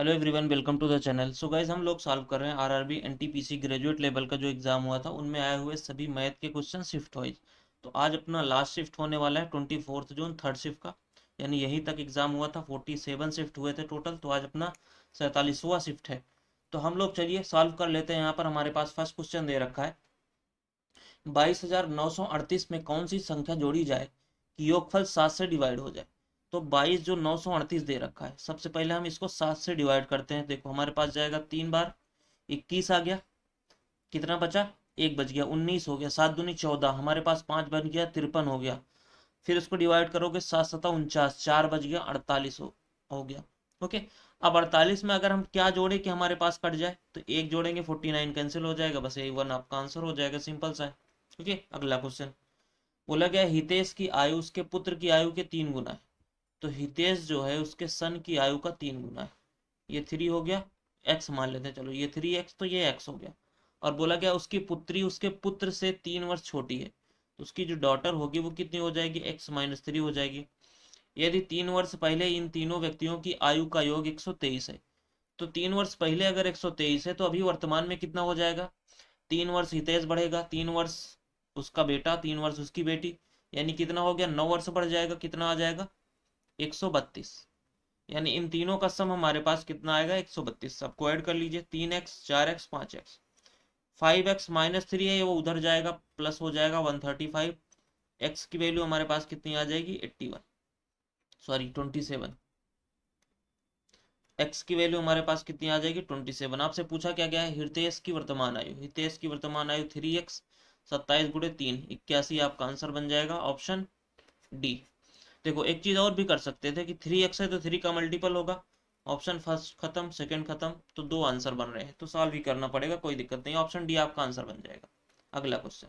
Hello everyone, welcome to the channel. So guys, हम लोग solve कर रहे हैं आरआरबी एनटीपीसी ग्रेजुएट लेवल का जो एग्जाम हुआ था उनमें आए हुए सभी मैथ के क्वेश्चन शिफ्ट वाइज। तो आज अपना लास्ट शिफ्ट होने वाला है 24 जून, थर्ड शिफ्ट का। यानी यहीं तक एग्जाम हुआ था, 47 शिफ्ट हुए थे टोटल। तो आज अपना 47वां शिफ्ट है। तो हम लोग चलिए सॉल्व कर लेते हैं। यहाँ पर हमारे पास फर्स्ट क्वेश्चन दे रखा है, 22,938 में कौन सी संख्या जोड़ी जाए कि योगफल 7 से डिवाइड हो जाए। तो 22 जो 938 दे रखा है, सबसे पहले हम इसको 7 से डिवाइड करते हैं। देखो हमारे पास जाएगा 3 बार, 21 आ गया। कितना बचा? एक बच गया, 19 हो गया। 7 दूनी 14, हमारे पास 5 बन गया, 53 हो गया। फिर इसको डिवाइड करोगे 7 सता 49, 4 बच गया, 48 हो गया। ओके। अब 48 में अगर हम क्या जोड़े कि हमारे पास कट जाए, तो एक जोड़ेंगे 49 कैंसिल हो जाएगा, बस यही वन आपका आंसर हो जाएगा। सिंपल सा है। ओके, अगला क्वेश्चन बोला गया हितेश की आयु उसके पुत्र की आयु के 3 गुना है। तो हितेश जो है उसके सन की आयु का 3 गुना है। ये 3 हो गया, एक्स मान लेते हैं, चलो ये 3x, तो ये x हो गया। और बोला गया उसकी पुत्री उसके पुत्र से 3 वर्ष छोटी है, तो उसकी जो डॉटर होगी वो कितनी हो जाएगी? x-3 हो जाएगी। यदि 3 वर्ष पहले इन तीनों व्यक्तियों की आयु का योग 123 है, तो 3 वर्ष पहले अगर 123 है तो अभी वर्तमान में कितना हो जाएगा? 3 वर्ष हितेश बढ़ेगा, 3 वर्ष उसका बेटा, 3 वर्ष उसकी बेटी, यानी कितना हो गया? 9 वर्ष बढ़ जाएगा। कितना आ जाएगा? 132। यानी इन तीनों का सम हमारे पास कितना आएगा? 132। सबको ऐड कर लीजिए, 3x, 4x, 5x। 5x-3 है, वो उधर जाएगा, प्लस हो जाएगा 135। x की वैल्यू हमारे पास कितनी आ जाएगी? 81, सॉरी 27। x की वैल्यू हमारे पास कितनी आ जाएगी? 27। आपसे पूछा क्या गया है? हितेश की वर्तमान आयु। हितेश की वर्तमान आयु 3x, 27 × 3, 81 आपका आंसर बन जाएगा, ऑप्शन डी। देखो एक चीज और भी कर सकते थे कि 3x है तो 3 का मल्टीपल होगा। ऑप्शन फर्स्ट खत्म, सेकंड खत्म, तो दो आंसर बन रहे हैं, तो सॉल्व ही करना पड़ेगा, कोई दिक्कत नहीं। ऑप्शन डी आपका आंसर बन जाएगा। अगला क्वेश्चन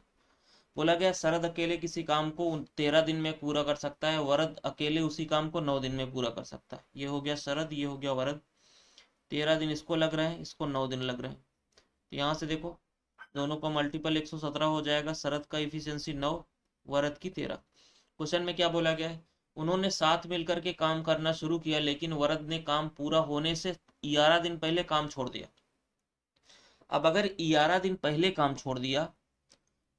बोला गया शरद अकेले किसी काम को 13 दिन में पूरा कर सकता है, वरद अकेले उसी काम को 9 दिन में पूरा कर सकता है। ये हो गया शरद, ये हो गया वरद। 13 दिन इसको लग रहे हैं, इसको 9 दिन लग रहे हैं। तो यहाँ से देखो दोनों का मल्टीपल 117 हो जाएगा। शरद का इफिशियंसी 9, वरद की 13। क्वेश्चन में क्या बोला गया है? उन्होंने साथ मिलकर के काम करना शुरू किया, लेकिन वरद ने काम पूरा होने से 11 दिन पहले काम छोड़ दिया। अब अगर 11 दिन पहले काम छोड़ दिया,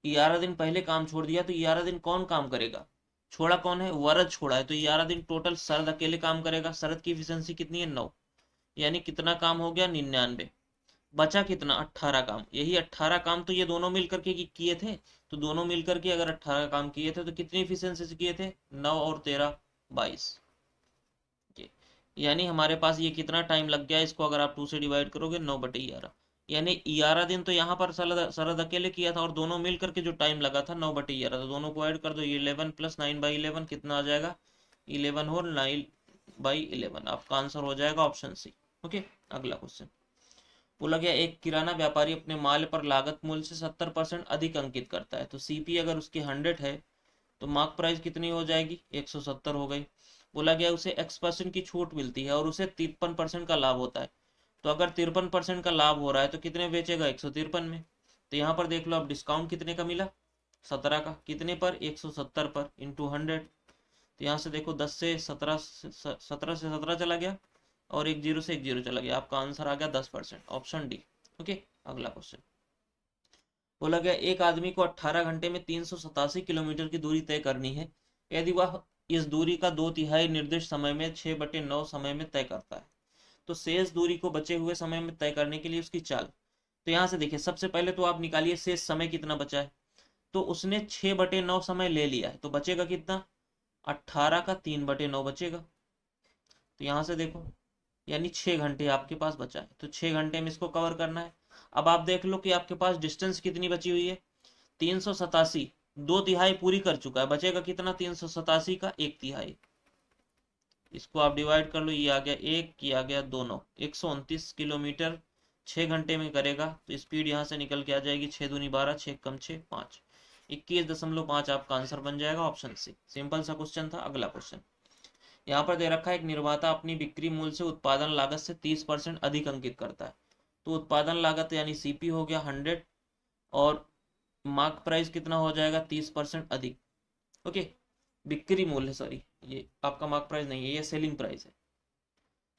11 दिन पहले काम छोड़ दिया, तो 11 दिन कौन काम करेगा? छोड़ा कौन है? वरद छोड़ा है, तो 11 दिन टोटल शरद अकेले काम करेगा। शरद की एफिशिएंसी कितनी है? 9। यानी कितना काम हो गया? 99। बचा कितना? 18 काम। यही 18 काम तो ये दोनों मिलकर के किए थे। तो दोनों मिलकर के अगर 18 काम किए थे तो कितनी एफिशिएंसी से किए थे? 9 और 13, 22। यानी हमारे पास ये कितना टाइम लग गया? इसको अगर आप 2 से डिवाइड करोगे, 9/11। यानी 11 दिन तो यहाँ पर शरद अकेले किया था, और दोनों मिल करके जो टाइम लगा था 9/11, तो दोनों को ऐड कर दो। 11 + 9/11 कितना आ जाएगा? 11 और 9/11। आपका आंसर हो जाएगा ऑप्शन सी। ओके, अगला क्वेश्चन बोला गया एक किराना व्यापारी अपने माल पर लागत मूल्य से 70% अधिक अंकित करता है। तो सीपी अगर उसकी 100 है तो मार्क प्राइस कितनी हो जाएगी? 170 हो गई। बोला गया उसे x% की छूट मिलती है और उसे 53% का लाभ होता है। तो अगर 53% का लाभ हो रहा है तो कितने बेचेगा? 153 में। तो यहाँ पर देख लो अब डिस्काउंट कितने का मिला? 17 का। कितने पर? 170 पर, इंटू 100। तो यहाँ से देखो 10 से 17, 17 से 17 चला गया, और एक जीरो से एक जीरो चला गया। आपका आंसर आ गया 10%, ऑप्शन डी। ओके, अगला क्वेश्चन बोला गया एक आदमी को 18 घंटे में 387 किलोमीटर की दूरी तय करनी है। यदि वह इस दूरी का 2/3 निर्दिष्ट समय में 6/9 समय में तय करता है, तो शेष दूरी को बचे हुए समय में तय करने के लिए उसकी चाल। तो यहाँ से देखिए सबसे पहले तो आप निकालिए शेष समय कितना बचा है। तो उसने 6/9 समय ले लिया है, तो बचेगा कितना? 18 का 3/9 बचेगा। तो यहाँ से देखो, यानी 6 घंटे आपके पास बचा है, तो 6 घंटे में इसको कवर करना है। अब आप देख लो कि आपके पास डिस्टेंस कितनी बची हुई है? 387। 2/3 पूरी कर चुका है, बचेगा कितना? 387 का 1/3। इसको आप डिवाइड कर लो, ये आ गया 1, ये आ गया 2, 129 किलोमीटर 6 घंटे में करेगा। तो स्पीड यहाँ से निकल के आ जाएगी 6 दूनी 12, 6 कम 6 5, 21.5 आपका आंसर बन जाएगा, ऑप्शन सी। सिंपल सा क्वेश्चन था। अगला क्वेश्चन यहाँ पर दे रखा है एक निर्माता अपनी बिक्री मूल्य से उत्पादन लागत से 30% अधिक अंकित करता है। तो उत्पादन लागत यानी सीपी हो गया 100, और मार्क प्राइस कितना हो जाएगा? 30% अधिक। ओके, बिक्री मूल्य, सॉरी ये आपका मार्क प्राइस नहीं है, ये सेलिंग प्राइस है।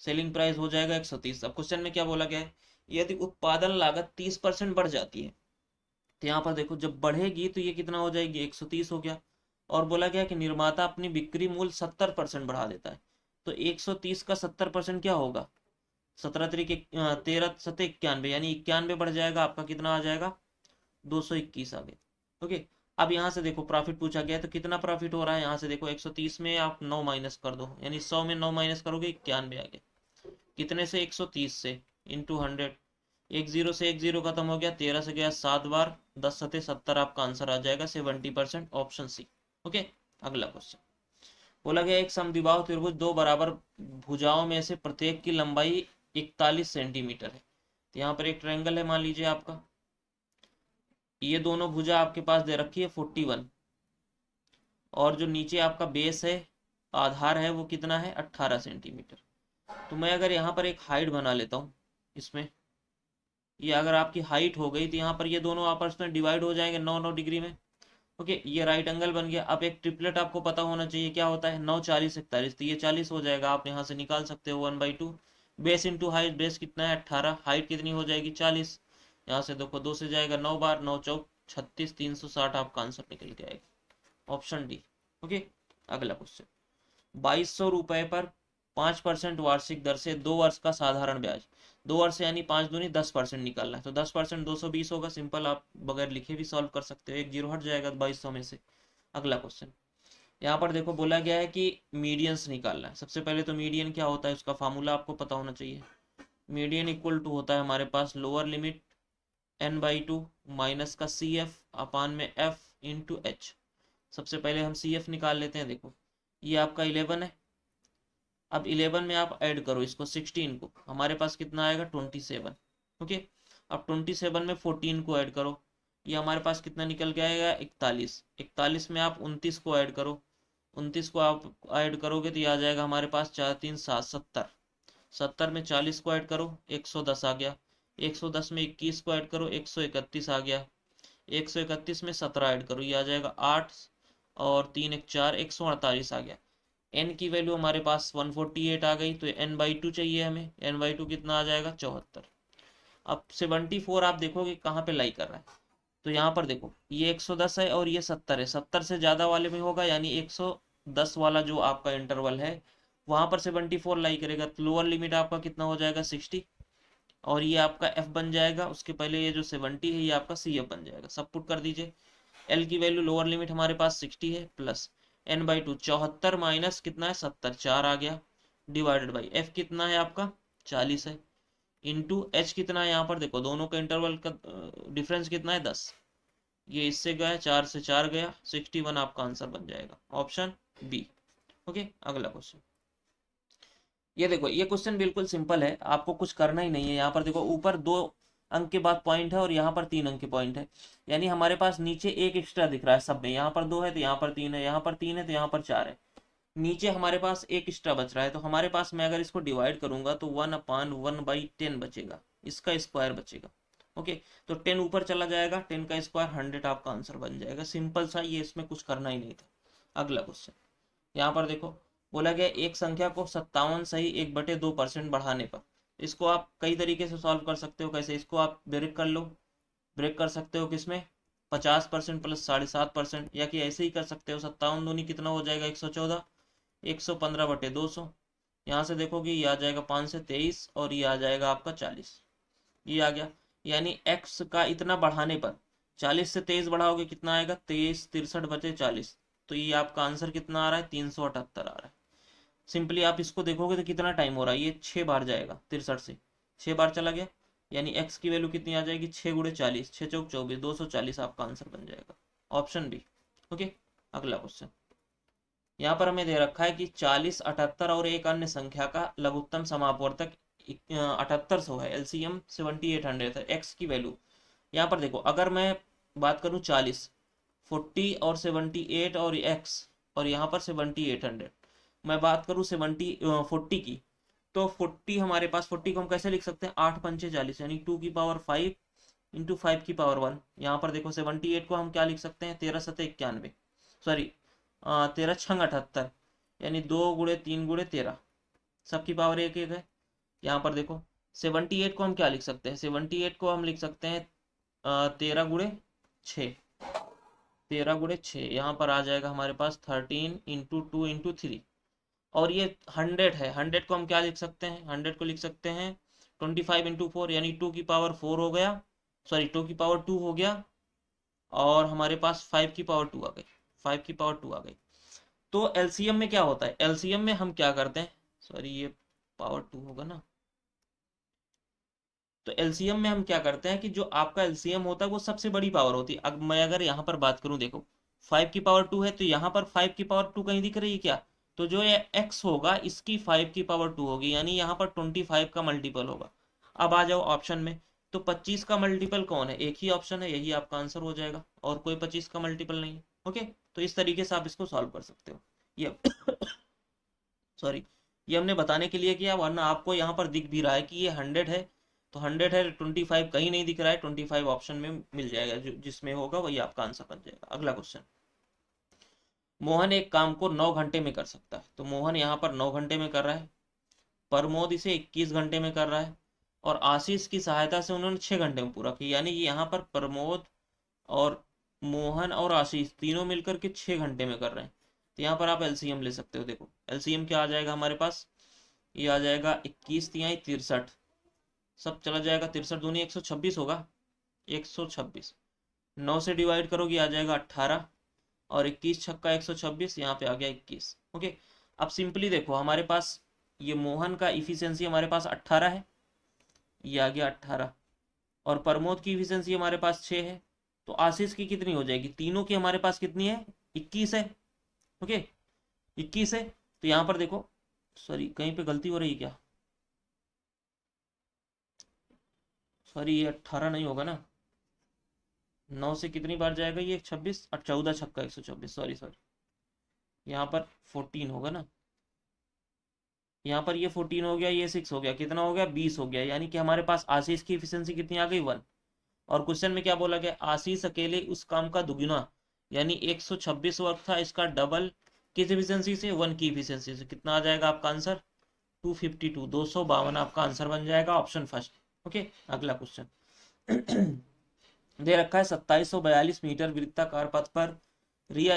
सेलिंग प्राइस हो जाएगा 130। अब क्वेश्चन में क्या बोला गया है, यदि उत्पादन लागत 30% बढ़ जाती है, तो यहाँ पर देखो जब बढ़ेगी तो ये कितना हो जाएगी, 130 हो गया। और बोला गया कि निर्माता अपनी बिक्री मूल्य 70% बढ़ा देता है, तो 130 का 70% क्या होगा, 17 13 यानी 91 बढ़ जाएगा आपका, कितना आ जाएगा, 221 आ गया। ओके, अब यहाँ से देखो प्रॉफिट पूछा गया है, तो कितना प्रॉफिट हो रहा है, यहाँ से देखो 130 में आप 9 माइनस कर दो, यानी 100 में 9 माइनस करोगे 91 आ गया। कितने से, 130 से, इंटू 100। एक जीरो से एक जीरो खत्म हो गया, 13 से गया 7 बार, 10 सते 70 आपका आंसर आ जाएगा 70%, ऑप्शन सी। ओके, अगला क्वेश्चन बोला गया एक समद्विबाहु त्रिभुज दो बराबर भुजाओं में से प्रत्येक की लंबाई 41 सेंटीमीटर है। तो यहाँ पर एक ट्रायंगल है मान लीजिए आपका, ये दोनों भुजा आपके पास दे रखी है 41, और जो नीचे आपका बेस है, आधार है, वो कितना है 18 सेंटीमीटर। तो मैं अगर यहाँ पर एक हाइट बना लेता हूँ इसमें, ये अगर आपकी हाइट हो गई तो यहाँ पर ये दोनों आपस में डिवाइड हो जाएंगे 9 9 डिग्री में। ओके, ये राइट एंगल बन गया। अब एक ट्रिपलेट आपको पता होना चाहिए क्या होता है, 9 40 41, तो ये 40 हो जाएगा, आप यहाँ से निकाल सकते हो 1/2। बेस इंटू हाइट, बेस कितना है 18, हाइट कितनी हो जाएगी 40, यहाँ से देखो 2 से जाएगा 9 बार, 9 चौक 36, 360 आपका आंसर निकल के आएगा, ऑप्शन डी। ओके, अगला क्वेश्चन, 2200 रुपए पर 5% वार्षिक दर से 2 वर्ष का साधारण ब्याज, 2 वर्ष यानी 5 दूनी 10% निकालना है, तो 10% 220 होगा, सिंपल आप बगैर लिखे भी सॉल्व कर सकते हो, एक जीरो हट जाएगा 2200 में से। अगला क्वेश्चन, यहाँ पर देखो बोला गया है कि मीडियंस निकालना है। सबसे पहले तो मीडियन क्या होता है, उसका फार्मूला आपको पता होना चाहिए। मीडियन इक्वल टू होता है हमारे पास लोअर लिमिट n/2 माइनस का सी एफ अपान में एफ इंटू एच। सबसे पहले हम सी एफ निकाल लेते हैं। देखो ये आपका 11 है, अब 11 में आप ऐड करो इसको 16 को, हमारे पास कितना आएगा 27। ओके, अब 27 में 14 को ऐड करो, ये हमारे पास कितना निकल के आएगा 41। 41 में आप 29 को ऐड करो, 29 को आप ऐड करोगे तो ये आ जाएगा हमारे पास 4 3 7 70। 70 में 40 को ऐड करो, 110 आ गया। 110 में 21 को ऐड करो, 131 आ गया। 131 में 17 ऐड करो, ये आ जाएगा 8, और 3 1 4, 148 आ गया। n की वैल्यू हमारे पास 148 आ गई, तो n/2 चाहिए हमें, n/2 कितना आ जाएगा 74। अब 74 आप देखोगे कहाँ पे लाई कर रहा है, तो यहाँ पर देखो ये 110 है और ये 70 है, 70 से ज़्यादा वाले में होगा, यानी 110 वाला जो आपका इंटरवल है वहाँ पर 74 लाई करेगा, तो लोअर लिमिट आपका कितना हो जाएगा 60, और ये आपका f बन जाएगा, उसके पहले ये जो 70 है ये आपका सी एफ बन जाएगा। सब पुट कर दीजिए, एल की वैल्यू लोअर लिमिट हमारे पास 60 है, प्लस n/2 74 माइनस कितना है 70, 4 आ गया, डिवाइडेड बाई एफ कितना है आपका 40 है, इंटू एच कितना है, यहाँ पर देखो दोनों का इंटरवल का डिफरेंस कितना है 10, ये इससे गया 4 से 4 गया, 61 आपका आंसर बन जाएगा, ऑप्शन बी। ओके, अगला क्वेश्चन, ये देखो ये क्वेश्चन बिल्कुल सिंपल है, आपको कुछ करना ही नहीं है। यहाँ पर देखो ऊपर 2 अंक के बाद पॉइंट है और यहाँ पर 3 अंक के पॉइंट है, यानी हमारे पास नीचे एक एक्स्ट्रा दिख रहा है सब में, यहाँ पर 2 है तो यहाँ पर 3 है, यहाँ पर 3 है तो यहाँ पर 4 है, नीचे हमारे पास एक एक्स्ट्रा बच रहा है, तो हमारे पास मैं अगर इसको डिवाइड करूंगा तो 1/1/10 बचेगा, इसका स्क्वायर बचेगा। ओके, तो 10 ऊपर चला जाएगा, 10 का स्क्वायर 100 आपका आंसर बन जाएगा, सिंपल सा, ये इसमें कुछ करना ही नहीं था। अगला क्वेश्चन, यहाँ पर देखो बोला गया एक संख्या को 57 सही 1/2% बढ़ाने पर, इसको आप कई तरीके से सॉल्व कर सकते हो। कैसे, इसको आप ब्रेक कर लो, ब्रेक कर सकते हो किसमें 50% प्लस 7.5%, या कि ऐसे ही कर सकते हो 57 दूनी कितना हो जाएगा 114, 115/200, यहाँ से देखोगे ये आ जाएगा 5 से 23, और ये आ जाएगा आपका 40, ये आ गया। यानी x का इतना बढ़ाने पर 40 से 23 बढ़ाओगे कितना आएगा 23 63 बचे 40, तो ये आपका आंसर कितना आ रहा है 378 आ रहा है। सिंपली आप इसको देखोगे तो कितना टाइम हो रहा है, ये 6 बार जाएगा, 63 से 6 बार चला गया, यानी x की वैल्यू कितनी आ जाएगी 6 गुणे 40, 6 चौक 24, 240 आपका आंसर बन जाएगा, ऑप्शन बी। ओके, अगला क्वेश्चन, यहाँ पर हमें दे रखा है कि 40 78 और एक अन्य संख्या का लघुत्तम समापवर्तक 7800 है, एलसीएम 7800 है, एक्स की वैल्यू। यहाँ पर देखो अगर मैं बात करूँ 40 40 और 78 और एक्स, और यहाँ पर 7800, मैं बात करूँ 40 की, तो 40 हमारे पास 40 को हम कैसे लिख सकते हैं 8 पंचे 40, यानी 2 की पावर 5 इंटू 5 की पावर 1। यहाँ पर देखो 78 को हम क्या लिख सकते हैं 13 सते 91, सॉरी 13 छंग 78, यानी 2 गुणे 3 गुणे 13, सबकी पावर एक एक है, यहाँ पर देखो 78 को हम क्या लिख सकते हैं, 78 को हम लिख सकते हैं 13 × 6, 13 × 6, यहाँ पर आ जाएगा हमारे पास 13 × 2 × 3। और ये 100 है, 100 को हम क्या लिख सकते हैं, 100 को लिख सकते हैं 25 × 4, यानी 2 की पावर 4 हो गया, सॉरी 2 की पावर 2 हो गया, और हमारे पास 5 की पावर 2 आ गई, 5 की पावर 2 आ गई। तो एलसीएम में क्या होता है, एलसीएम में हम क्या करते हैं, सॉरी ये पावर 2 होगा ना, तो एलसीएम में हम क्या करते हैं कि जो आपका एलसीएम होता है वो सबसे बड़ी पावर होती है। अब मैं अगर यहाँ पर बात करूँ, देखो 5 की पावर 2 है, तो यहाँ पर 5 की पावर 2 कहीं दिख रही है क्या, तो जो ये एक्स होगा इसकी 5 की पावर 2 होगी, यानी यहाँ पर 25 का मल्टीपल होगा। अब आ जाओ ऑप्शन में, तो 25 का मल्टीपल कौन है, एक ही ऑप्शन है, यही आपका आंसर हो जाएगा, और कोई 25 का मल्टीपल नहीं है। ओके, तो इस तरीके से आप इसको सॉल्व कर सकते हो। ये सॉरी, ये हमने बताने के लिए किया, वरना आपको यहाँ पर दिख भी रहा है कि ये 100 है, तो 100 है, 25 कहीं नहीं दिख रहा है, 25 ऑप्शन में मिल जाएगा, जो जिसमें होगा वही आपका आंसर बन जाएगा। अगला क्वेश्चन, मोहन एक काम को 9 घंटे में कर सकता है, तो मोहन यहाँ पर 9 घंटे में कर रहा है, प्रमोद इसे 21 घंटे में कर रहा है, और आशीष की सहायता से उन्होंने 6 घंटे में पूरा किया, यानी कि यहाँ पर प्रमोद और मोहन और आशीष तीनों मिलकर के 6 घंटे में कर रहे हैं। तो यहाँ पर आप एलसीएम ले सकते हो, देखो एलसीएम क्या आ जाएगा हमारे पास, ये आ जाएगा 21×3 = 63, सब चला जाएगा, 63 दूनी 126 होगा, 126, 9 से डिवाइड करोगे आ जाएगा 18, और 21 × 6 = 126, यहाँ पे आ गया 21। ओके, अब सिंपली देखो हमारे पास ये मोहन का इफिशियंसी हमारे पास 18 है, ये आ गया 18, और प्रमोद की इफिशियंसी हमारे पास 6 है, तो आशीष की कितनी हो जाएगी, तीनों की हमारे पास कितनी है, 21 है। ओके, 21 है, तो यहाँ पर देखो, सॉरी कहीं पे गलती हो रही है क्या, सॉरी ये 18 नहीं होगा ना, 9 से कितनी बार जाएगा ये, 26, और 14 छक्का 124, सॉरी सॉरी, यहाँ पर 14 होगा ना, यहाँ पर ये 14 हो गया, ये 6 हो गया, कितना हो गया 20 हो गया, यानी कि हमारे पास आशीष की एफिशिएंसी कितनी आ गई 1। और क्वेश्चन में क्या बोला गया, आशीष अकेले उस काम का दुगुना, यानी 126 वर्क था, इसका डबल किस एफिशिएंसी से, 1 की एफिशिएंसी से, कितना आ जाएगा आपका आंसर 252, 252 आपका आंसर बन जाएगा, ऑप्शन फर्स्ट। ओके, अगला क्वेश्चन दे रखा है 2742 मीटर वृत्ताकार पथ पर रिया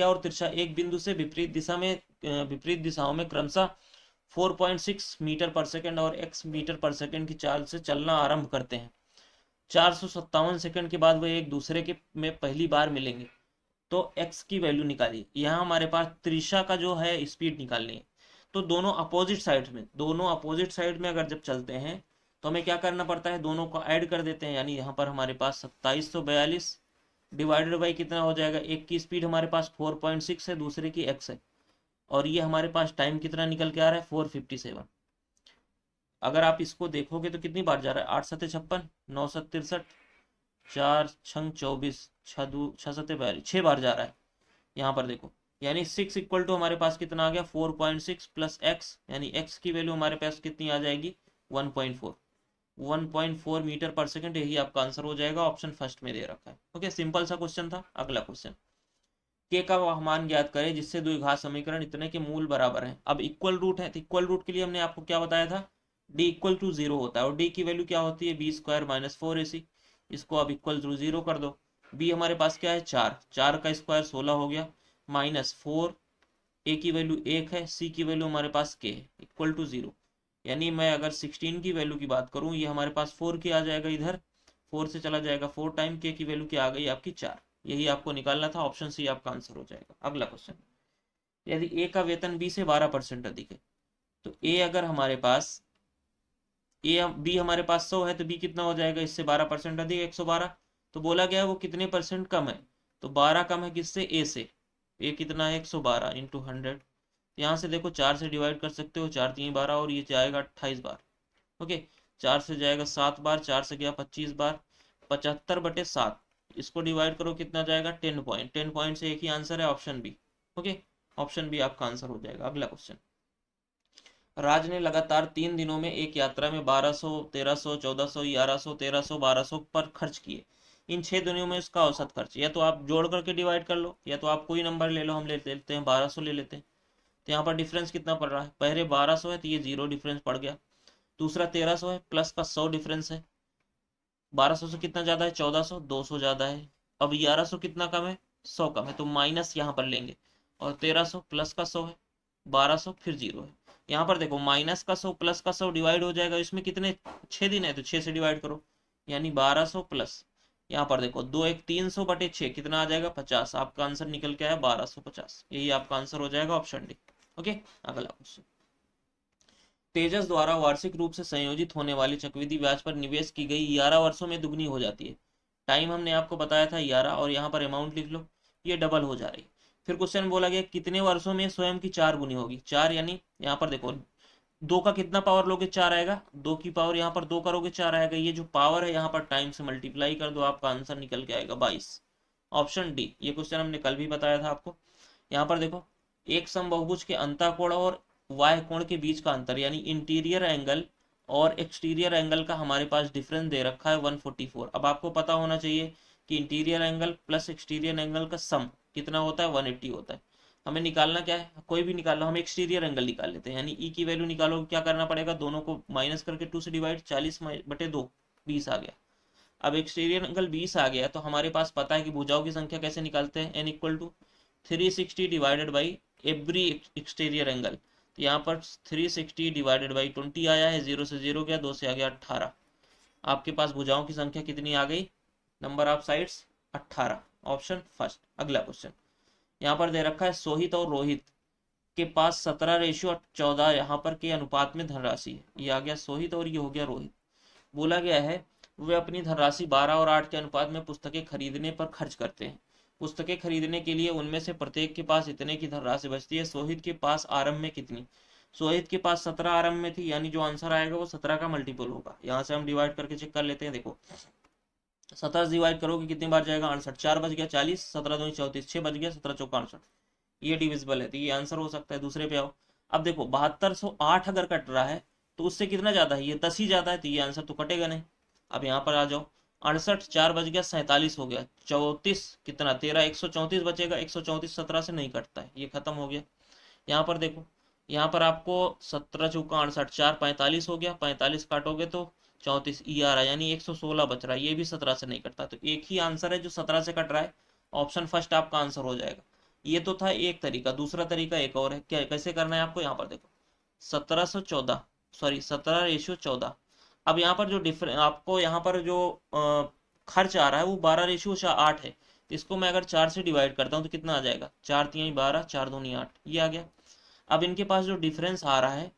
और तिरछा एक बिंदु से विपरीत दिशाओं में क्रमशः 4.6 मीटर पर सेकंड और x मीटर पर सेकंड की चाल से चलना आरंभ करते हैं। 457 सेकंड के बाद वे एक दूसरे के में पहली बार मिलेंगे, तो x की वैल्यू निकालिए। यहाँ हमारे पास त्रिशा का जो है स्पीड निकालनी है, तो दोनों अपोजिट साइड में अगर जब चलते हैं तो हमें क्या करना पड़ता है, दोनों को ऐड कर देते हैं, यानी यहाँ पर हमारे पास 2742 डिवाइडेड बाई कितना हो जाएगा, एक की स्पीड हमारे पास 4.6 है, दूसरे की x है, और ये हमारे पास टाइम कितना निकल के आ रहा है 457। अगर आप इसको देखोगे तो कितनी बार जा रहा है, 8 7 56, 9 7 63, 4 6 24, 6 7 42, 6 बार जा रहा है यहाँ पर देखो, यानी 6 इक्वल टू हमारे पास कितना आ गया 4.6 प्लस एक्स, यानी एक्स की वैल्यू हमारे पास कितनी आ जाएगी 1.4 मीटर पर सेकंड, यही आपका आंसर हो जाएगा, ऑप्शन फर्स्ट में दे रखा है। ओके, सिंपल सा क्वेश्चन था। अगला क्वेश्चन, के का वह मान ज्ञात करें जिससे द्विघात समीकरण इतने के मूल बराबर हैं। अब इक्वल रूट है, तो इक्वल रूट के लिए हमने आपको क्या बताया था, d इक्वल टू 0 होता है, और d की वैल्यू क्या होती है b² - 4ac, इसको आप इक्वल टू 0 कर दो। b हमारे पास क्या है 4, 4 का स्क्वायर 16 हो गया, -4, a की वैल्यू 1 है, c की वैल्यू हमारे पास k है, इक्वल टू 0, यानी मैं अगर 16 की वैल्यू की बात करूं, ये हमारे पास 4 की आ जाएगा, इधर 4 से चला जाएगा 4 टाइम, k की वैल्यू क्या आ गई आपकी 4, यही आपको निकालना था, ऑप्शन सी आपका आंसर हो जाएगा। अगला क्वेश्चन, यदि ए का वेतन बी से 12% अधिक है, तो ए अगर हमारे पास बी हमारे पास 100 है, तो बी कितना हो जाएगा इससे 12% अधिक 112, तो बोला गया है वो कितने परसेंट कम है, तो 12 कम है किससे, ए से, ए कितना है 112 इंटू 100, यहाँ से देखो 4 से डिवाइड कर सकते हो, 4 3 12, और ये जाएगा 28 बार। ओके, 4 से जाएगा 7 बार, 4 से गया 25 बार, 75/7, इसको डिवाइड करो कितना जाएगा 10 पॉइंट, 10 पॉइंट से एक ही आंसर है, option B. Okay, option B आपका आंसर हो जाएगा। अगला क्वेश्चन, राज ने लगातार 3 दिनों में एक यात्रा में 1200, 1300, 1400, 1100, 1300, 1200 पर खर्च किए। इन 6 दिनों में उसका औसत खर्च, या तो आप जोड़ करके डिवाइड कर लो, या तो आप कोई नंबर ले लो, हम ले लेते हैं 1200 ले लेते हैं। तो यहाँ पर डिफरेंस कितना पड़ रहा है, पहले 1200 है तो ये 0 डिफरेंस पड़ गया, दूसरा 1300 है प्लस का 100 डिफरेंस है, 1200 से कितना ज्यादा है 1400, 200 ज्यादा है। अब 1100 कितना कम है, 100 कम है, तो माइनस यहाँ पर लेंगे, और 1300 प्लस का 100 है, 1200 फिर 0 है। यहाँ पर देखो माइनस का 100 प्लस का 100 डिवाइड हो जाएगा, इसमें कितने 6 दिन है तो 6 से डिवाइड करो, यानी 1200 प्लस यहाँ पर देखो 2 1 300 बटे 6 कितना आ जाएगा 50। आपका आंसर निकल के आया 1250, यही आपका आंसर हो जाएगा ऑप्शन डी। ओके, अगला क्वेश्चन। तेजस द्वारा वार्षिक रूप से संयोजित होने वाली चक्रवृद्धि ब्याज पर निवेश की गई 11 वर्षों में दुगनी हो जाती है। टाइम हमने आपको बताया था 11, और यहाँ पर अमाउंट लिख लो, ये डबल हो जा रही। फिर क्वेश्चन बोला गया कितने वर्षों में स्वयं की 4 गुनी होगी। 4 यानी यहाँ पर देखो 2 का कितना पावर लोगे 4 आएगा, 2 की पावर यहाँ पर 2 करोगे 4 आएगा, ये जो पावर है यहाँ पर टाइम से मल्टीप्लाई कर दो, आपका आंसर निकल के आएगा 22, ऑप्शन डी। ये क्वेश्चन हमने कल भी बताया था आपको। यहाँ पर देखो एक समबाहुभुज के अंतःकोण और वाह्य कोण के बीच का अंतर यानी इंटीरियर एंगल और एक्सटीरियर एंगल का हमारे पास डिफरेंस दे रखा है 144। अब आपको पता होना चाहिए कि interior angle plus exterior angle का सम कितना होता है 180 होता है। हमें निकालना क्या है, कोई भी निकाल लो, हम एक्सटीरियर एंगल निकाल लेते हैं, यानी ई की वैल्यू निकालो, क्या करना पड़ेगा, दोनों को माइनस करके 2 से डिवाइड, 40/2 20 आ गया। अब एक्सटीरियर एंगल 20 आ गया तो हमारे पास पता है कि भुजाओं की संख्या कैसे निकालते हैं, n equal to 360 divided by every exterior angle. तो यहाँ पर 360 डिवाइडेड बाई 20 आया है, 0 से 0 गया, 2 से आ गया 18। आपके पास भुजाओं की संख्या कितनी आ गई, number of sides 18, option first. अगला क्वेश्चन यहाँ पर दे रखा है सोहित और रोहित के पास 17:14 यहाँ पर के अनुपात में धनराशि है। ये आ गया सोहित और ये हो गया रोहित। बोला गया है वे अपनी धनराशि 12 और 8 के अनुपात में पुस्तकें खरीदने पर खर्च करते हैं। पुस्तकें खरीदने के लिए उनमें से प्रत्येक के पास इतने की धनराशि बचती है। सोहित के पास आरंभ में कितनी, सोहित के पास 17 आरंभ में थी, यानी जो आंसर आएगा वो 17 का मल्टीपल होगा। यहाँ से हम डिवाइड करके चेक कर लेते हैं। देखो 17 डिवाइड करोगे कितनी बार जाएगा 68, 4 बज गया 40, 17 दूनी 34, 6 बज गया 17 चौका 68, ये डिविजिबल है तो ये आंसर हो सकता है। दूसरे पे आओ, अब देखो 7208 अगर कट रहा है तो उससे कितना ज्यादा है, ये 10 ही ज्यादा है, तो ये आंसर तो कटेगा नहीं। अब यहाँ पर आ जाओ 68, 4 बज गया 47 हो गया, 34 कितना 13, 134 बचेगा, 134 17 से नहीं कटता है, ये खत्म हो गया। यहाँ पर देखो, यहाँ पर आपको 17 चौका 68, 4 45 हो गया, 45 काटोगे तो 34 ई आ रहा है, यानी 116 बच रहा है, ये भी 17 से नहीं कटता, तो एक ही आंसर है जो 17 से कट रहा है, ऑप्शन फर्स्ट आपका आंसर हो जाएगा। ये तो था एक तरीका, दूसरा तरीका एक और है, क्या कैसे करना है आपको, यहाँ पर देखो 17:14। अब यहाँ पर जो डिफरेंस आपको यहाँ पर जो खर्च आ रहा है वो 12:8 है, तो इसको मैं अगर 4 से डिवाइड करता हूँ तो कितना आ जाएगा, 4 3 12, 4 2 8, ये आ गया। अब इनके पास जो डिफरेंस आ रहा है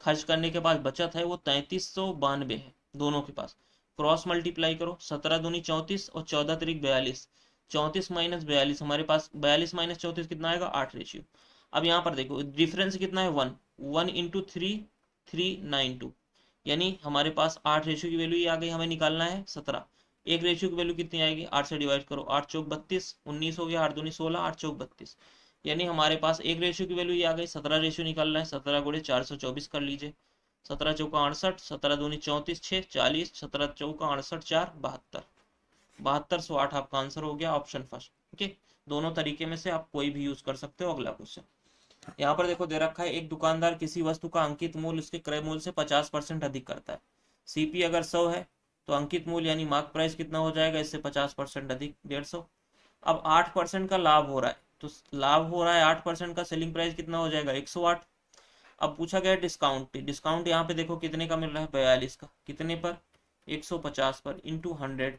खर्च करने के बाद बचत है वो 3392 है दोनों के पास। क्रॉस मल्टीप्लाई करो, 17 दूनी 34 और 14 तिरिक 42, 34 माइनस 42 हमारे पास 42 माइनस 34 कितना आएगा 8 रेशियो। अब यहाँ पर देखो डिफरेंस कितना है 1, 1 इंटू 3 392, यानी हमारे पास 8 रेशियो की वैल्यू ये आ गई, हमें निकालना है 17। एक रेशियो की वैल्यू कितनी आएगी, 8 से डिवाइड करो, 8 चौक 32, 19 हो गया, 8 दूनी 16, 8 चौक 32, यानी हमारे पास एक रेशियो की वैल्यू ये आ गई। 17 रेशियो निकालना है, 17 गुणे 424 कर लीजिए, 17 चौका 68, 17 दूनी 34, 6 40, 17 चौका 68 4 72, 7208 आपका आंसर हो गया, ऑप्शन फर्स्ट। ओके, दोनों तरीके में से आप कोई भी यूज कर सकते हो। अगला क्वेश्चन यहाँ पर देखो दे रखा है एक दुकानदार किसी वस्तु का अंकित मूल्य उसके क्रय मूल्य से 50% अधिक करता है। सीपी अगर 100 है तो अंकित मूल्य यानी मार्क प्राइस कितना हो जाएगा, इससे 50% अधिक 150। अब 8% का लाभ हो रहा है, तो लाभ हो रहा है 8% का, सेलिंग प्राइस कितना हो जाएगा 108। अब पूछा गया डिस्काउंट, डिस्काउंट यहाँ पे देखो कितने का मिल रहा है 42 का, कितने पर 150 पर इंटू 100।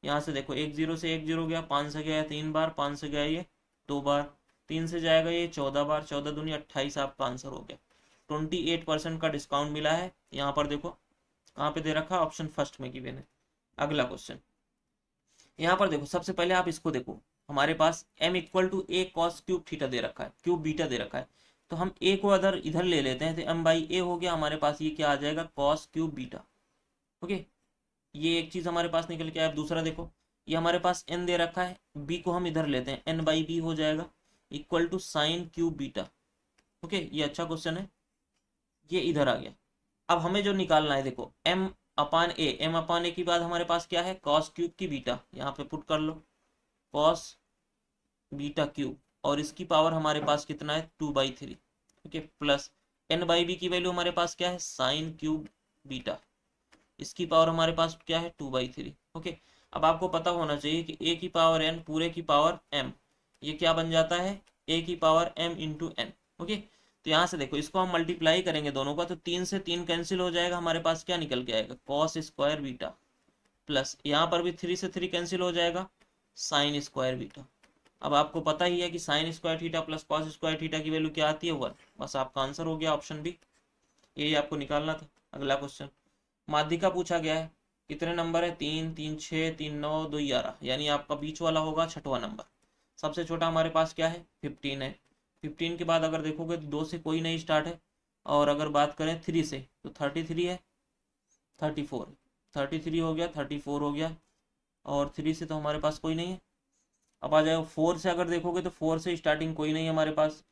यहाँ से देखो 10 से 10 गया, 5 से गया 3 बार, 5 से गया ये 2 बार, 3 से जाएगा ये 14 बार, 14 दूनी 28 आपका आंसर हो गया। 28% का डिस्काउंट मिला है। यहाँ पर देखो कहाँ पे दे रखा है, ऑप्शन फर्स्ट में गिवन है। अगला क्वेश्चन यहाँ पर देखो, सबसे पहले आप इसको देखो, हमारे पास m equal to A cos cube theta दे रखा है, क्यूब बीटा दे रखा है, तो हम a को अदर इधर ले लेते हैं तो m बाई ए हो गया हमारे पास, ये क्या आ जाएगा कॉस क्यूब बीटा। ओके, ये एक चीज हमारे पास निकल के आया। दूसरा देखो ये हमारे पास n दे रखा है, b को हम इधर लेते हैं, n बाई बी हो जाएगा equal to sine cube beta. Okay, ये अच्छा क्वेश्चन है, ये इधर आ गया। अब हमें जो निकालना है देखो m अपान ए, m अपान ए के बाद हमारे पास क्या है कॉस क्यूब की बीटा, यहाँ पे पुट कर लो कॉस बीटा क्यूब, और इसकी पावर हमारे पास कितना है 2/3। Okay, plus N by B की वैल्यू हमारे पास क्या है, साइन क्यूब बीटा, इसकी पावर हमारे पास क्या है 2/3। ओके, अब आपको पता होना चाहिए कि ए की पावर एन पूरे की पावर एम, ये क्या बन जाता है, ए की power M into N. Okay, तो यहाँ से देखो इसको हम मल्टीप्लाई करेंगे दोनों का, तो 3 से 3 कैंसिल हो जाएगा, हमारे पास क्या निकल के आएगा, कॉस स्क्वायर बीटा, प्लस यहाँ पर भी 3 से 3 कैंसिल हो जाएगा, साइन स्क्वायर बीटा। अब आपको पता ही है कि sine square theta plus cos square theta की वैल्यू क्या आती है 1। बस आपका आंसर हो गया ऑप्शन बी, यही आपको निकालना था। अगला क्वेश्चन माध्यिका पूछा गया है, कितने नंबर है, 3 3 6 3 9 2 11, यानी आपका बीच वाला होगा छठवां नंबर। सबसे छोटा हमारे पास क्या है 15 है। 15 के बाद अगर देखोगे तो 2 से कोई नहीं स्टार्ट है, और अगर बात करें 3 से तो 33 है, 34, 33 हो गया, 34 हो गया, और 3 से तो हमारे पास कोई नहीं है। अब आ जाएगा 4 से, अगर देखोगे तो 4 से स्टार्टिंग कोई नहीं है हमारे पास।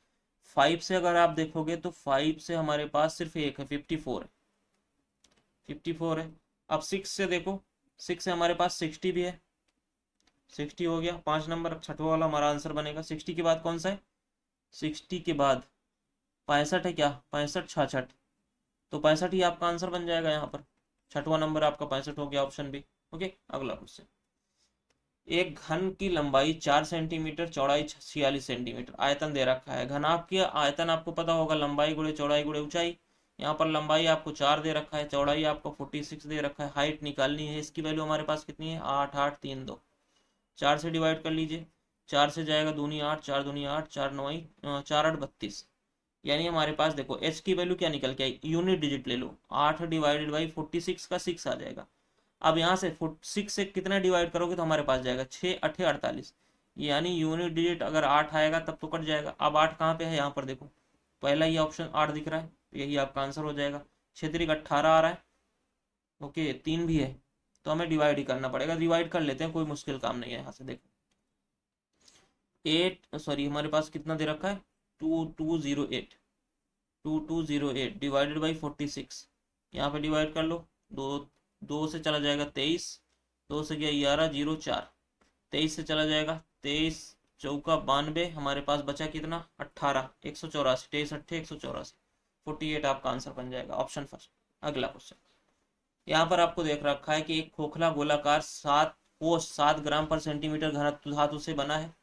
5 से अगर आप देखोगे तो 5 से हमारे पास सिर्फ एक है, 54 है, 54 है। अब 6 से देखो, 6 से हमारे पास 60 भी है, 60 हो गया, 5 नंबर छठवा वाला हमारा आंसर बनेगा। 60 के बाद कौन सा है, 60 के बाद 65 है, क्या 65 66, तो 65 ही आपका आंसर बन जाएगा यहाँ पर, छठवां नंबर आपका 65 हो गया, ऑप्शन बी। ओके, अगला क्वेश्चन, एक घन की लंबाई 4 सेंटीमीटर, चौड़ाई 46 सेंटीमीटर, आयतन दे रखा है। घनाभ की आयतन आपको पता होगा, लंबाई गुणे चौड़ाई गुणे ऊंचाई। यहाँ पर लंबाई आपको 4 दे रखा है, चौड़ाई आपको 46 दे रखा है, हाइट निकालनी है, इसकी वैल्यू हमारे पास कितनी है 8 8 3 2, 4 से डिवाइड कर लीजिए, 4 से जाएगा दूनी 8, 4 दूनी 8, 4 9 4 8 32, यानी हमारे पास देखो एच की वैल्यू क्या निकल के आई, यूनिट डिजिट ले लो, 8 डिवाइडेड बाई 46 का 6 आ जाएगा। अब यहाँ से 6 से कितना डिवाइड करोगे तो हमारे पास जाएगा 6 8 48, यानी यूनिट डिजिट अगर 8 आएगा तब तो कट जाएगा। अब 8 कहाँ पे है, यहाँ पर देखो पहला ही ऑप्शन 8 दिख रहा है, तो यही आपका आंसर हो जाएगा। 6 3 18 आ रहा है, ओके 3 भी है, तो हमें डिवाइड ही करना पड़ेगा, डिवाइड कर लेते हैं, कोई मुश्किल काम नहीं है। यहाँ से देखो 8 सॉरी हमारे पास कितना दे रखा है 2208, 2208 डिवाइडेड बाई 46, यहाँ पे डिवाइड कर लो, दो 2 से चला जाएगा 23, 2 से गया 11 0 4, 23 से चला जाएगा 23 चौका 92, हमारे पास बचा कितना 18, 184, 23 अट्ठे 184, 48 आपका आंसर बन जाएगा, ऑप्शन फर्स्ट। अगला क्वेश्चन, यहाँ पर आपको देख रखा है कि एक खोखला गोलाकार 7 ग्राम पर सेंटीमीटर घनत्व धातु से बना है,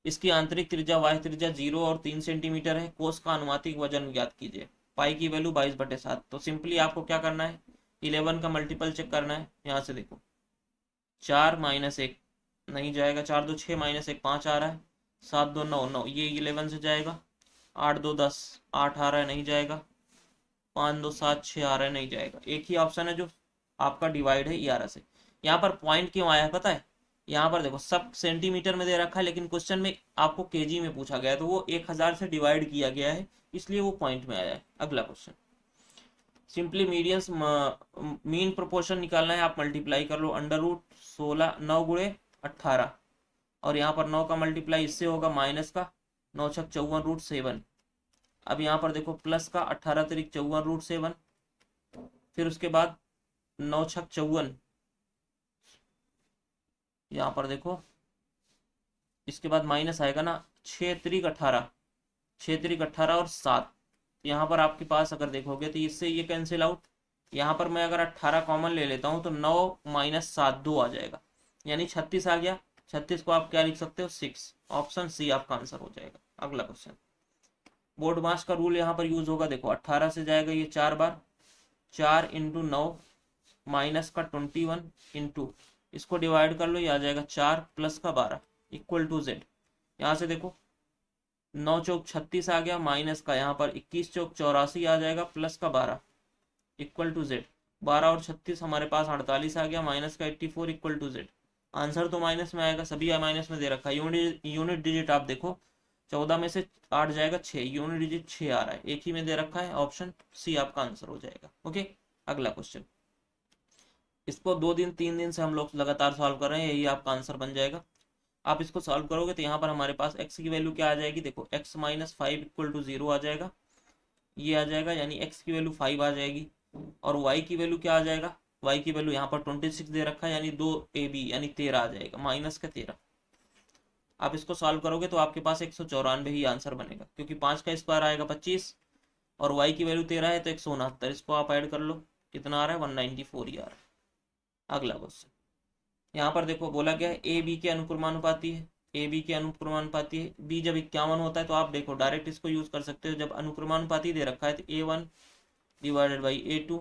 इसकी आंतरिक त्रिज्या बाह्य त्रिज्या 0 और 3 सेंटीमीटर है, कोष का अनुमानिक वजन ज्ञात कीजिए, पाई की वैल्यू 22/7। तो सिंपली आपको क्या करना है, 11 का मल्टीपल चेक करना है। यहाँ से देखो 4 माइनस 1 नहीं जाएगा, 4 2 6 माइनस 1 5 आ रहा है, 7 2 9 9 ये 11 से जाएगा, 8 2 10 8 आ रहा है नहीं जाएगा, 5 2 7 6 आ रहा है नहीं जाएगा। एक ही ऑप्शन है जो आपका डिवाइड है 11 से। यहाँ पर पॉइंट क्यों आया है पता है, यहाँ पर देखो सब सेंटीमीटर में दे रखा है, लेकिन क्वेश्चन में आपको केजी में पूछा गया है, तो वो 1000 से डिवाइड किया गया है, इसलिए वो पॉइंट में आया है। अगला question, simply medians mean proportion निकालना है, आप मल्टीप्लाई कर लो, √16 9 गुणे 18, और यहाँ पर 9 का मल्टीप्लाई इससे होगा माइनस का, 9 छक 54 √7। अब यहाँ पर देखो प्लस का 18 तिरिक 54 √7, फिर उसके बाद 9 छक 54, यहाँ पर देखो इसके बाद माइनस आएगा ना, 6 तिरिक 18, 6 तिरिक 18 और 7, यहाँ पर आपके पास अगर देखोगे तो इससे ये कैंसिल आउट, यहाँ पर मैं अगर 18 कॉमन ले लेता हूँ तो 9 माइनस 7 2 आ जाएगा, यानी 36 आ गया। 36 को आप क्या लिख सकते हो 6, ऑप्शन सी आपका आंसर हो जाएगा। अगला क्वेश्चन, बोर्ड मास का रूल यहाँ पर यूज होगा, देखो 18 से जाएगा ये 4 बार, 4 इंटू 9 माइनस का 21 इंटू इसको डिवाइड कर लो, ये आ जाएगा 4 प्लस का 12 इक्वल टू जेड। यहाँ से देखो 9 चौक 36 आ गया, माइनस का यहाँ पर 21 चौक 84 आ जाएगा, प्लस का 12 इक्वल टू जेड। 12 और 36 हमारे पास 48 आ गया, माइनस का 84 इक्वल टू जेड। आंसर तो माइनस में आएगा, सभी माइनस में दे रखा है। यूनिट डिजिट आप देखो 14 में से 8 जाएगा 6, यूनिट डिजिट 6 आ रहा है, एक ही में दे रखा है, ऑप्शन सी आपका आंसर हो जाएगा। ओके, अगला क्वेश्चन, इसको 2 दिन 3 दिन से हम लोग लगातार सॉल्व कर रहे हैं, यही आपका आंसर बन जाएगा। आप इसको सॉल्व करोगे तो यहाँ पर हमारे पास x की वैल्यू क्या आ जाएगी, देखो x माइनस 5 इक्वल टू 0 आ जाएगा, ये आ जाएगा, यानी x की वैल्यू 5 आ जाएगी। और y की वैल्यू क्या आ जाएगा, y की वैल्यू यहाँ पर 26 दे रखा है, यानी 2ab यानी 13 आ जाएगा, माइनस का 13। आप इसको सॉल्व करोगे तो आपके पास 194 ही आंसर बनेगा, क्योंकि 5 का स्क्वायर आएगा 25 और y की वैल्यू 13 है तो 169, इसको आप ऐड कर लो, कितना आ रहा है 194 ही आ रहा है। अगला क्वेश्चन, यहाँ पर देखो बोला गया है ए बी के अनुक्रमानुपाती है, ए बी के अनुक्रमानुपाती है, बी जब 51 होता है तो आप देखो डायरेक्ट इसको यूज कर सकते हो, जब अनुक्रमानुपाती दे रखा है तो A1 divided by A2,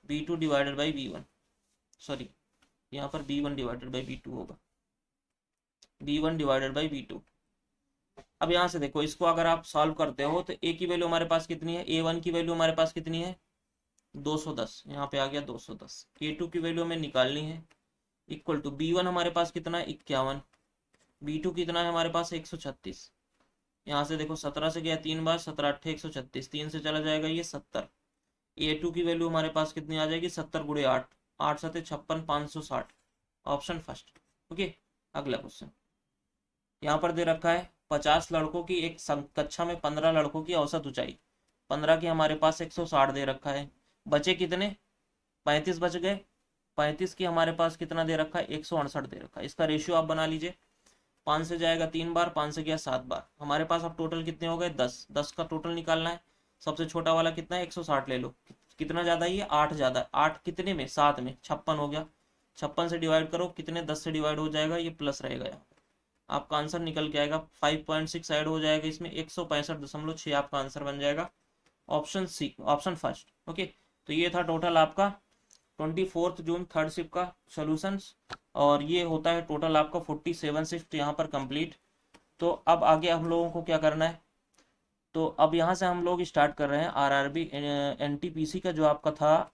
B2 divided by B1, sorry यहाँ पर B1 डिवाइडेड बाई B2 होगा, B1 डिवाइडेड बाई B2। अब यहाँ से देखो इसको अगर आप सॉल्व करते हो तो ए की वैल्यू हमारे पास कितनी है, A1 की वैल्यू हमारे पास कितनी है 210, यहाँ पे आ गया 210, A2 की वैल्यू हमें निकालनी है, इक्वल टू B1 हमारे पास कितना है 51, B2 कितना है हमारे पास 136, यहाँ से देखो 17 से गया 3 बार, 17 8 136, 3 से चला जाएगा ये 70, A2 की वैल्यू हमारे पास कितनी आ जाएगी 70 गुणे 8, 8 7 56 560, ऑप्शन फर्स्ट। ओके, अगला क्वेश्चन, यहाँ पर दे रखा है 50 लड़कों की एक कक्षा में 15 लड़कों की औसत ऊंचाई 15 की हमारे पास 160 दे रखा है, बचे कितने 35 बच गए, 35 की हमारे पास कितना दे रखा है 168 दे रखा है, इसका रेशियो आप बना लीजिए, 5 से जाएगा 3 बार, 5 से गया 7 बार, हमारे पास अब टोटल कितने हो गए 10, 10 का टोटल निकालना है, सबसे छोटा वाला कितना है 160 ले लो, कितना ज्यादा है ये 8 ज्यादा है, 8 कितने में 7 में 56 हो गया, 56 से डिवाइड करो कितने 10 से डिवाइड हो जाएगा, ये प्लस रहेगा, यहाँ आपका आंसर निकल के आएगा 5.6 ऐड हो जाएगा इसमें 165.6 आपका आंसर बन जाएगा, option C, option first. Okay, तो ये था टोटल आपका 24 जून थर्ड शिफ्ट का सॉल्यूशंस, और ये होता है टोटल आपका 47 शिफ्ट यहाँ पर कंप्लीट। तो अब आगे हम लोगों को क्या करना है, तो अब यहाँ से हम लोग स्टार्ट कर रहे हैं आरआरबी एनटीपीसी का जो आपका था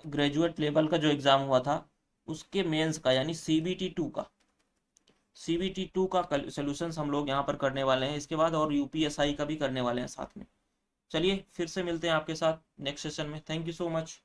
ग्रेजुएट लेवल का जो एग्ज़ाम हुआ था उसके मेंस का, यानी CBT 2 का, CBT 2 का सोल्यूशंस हम लोग यहाँ पर करने वाले हैं, इसके बाद और UPSI का भी करने वाले हैं साथ में। चलिए फिर से मिलते हैं आपके साथ नेक्स्ट सेशन में, थैंक यू सो मच।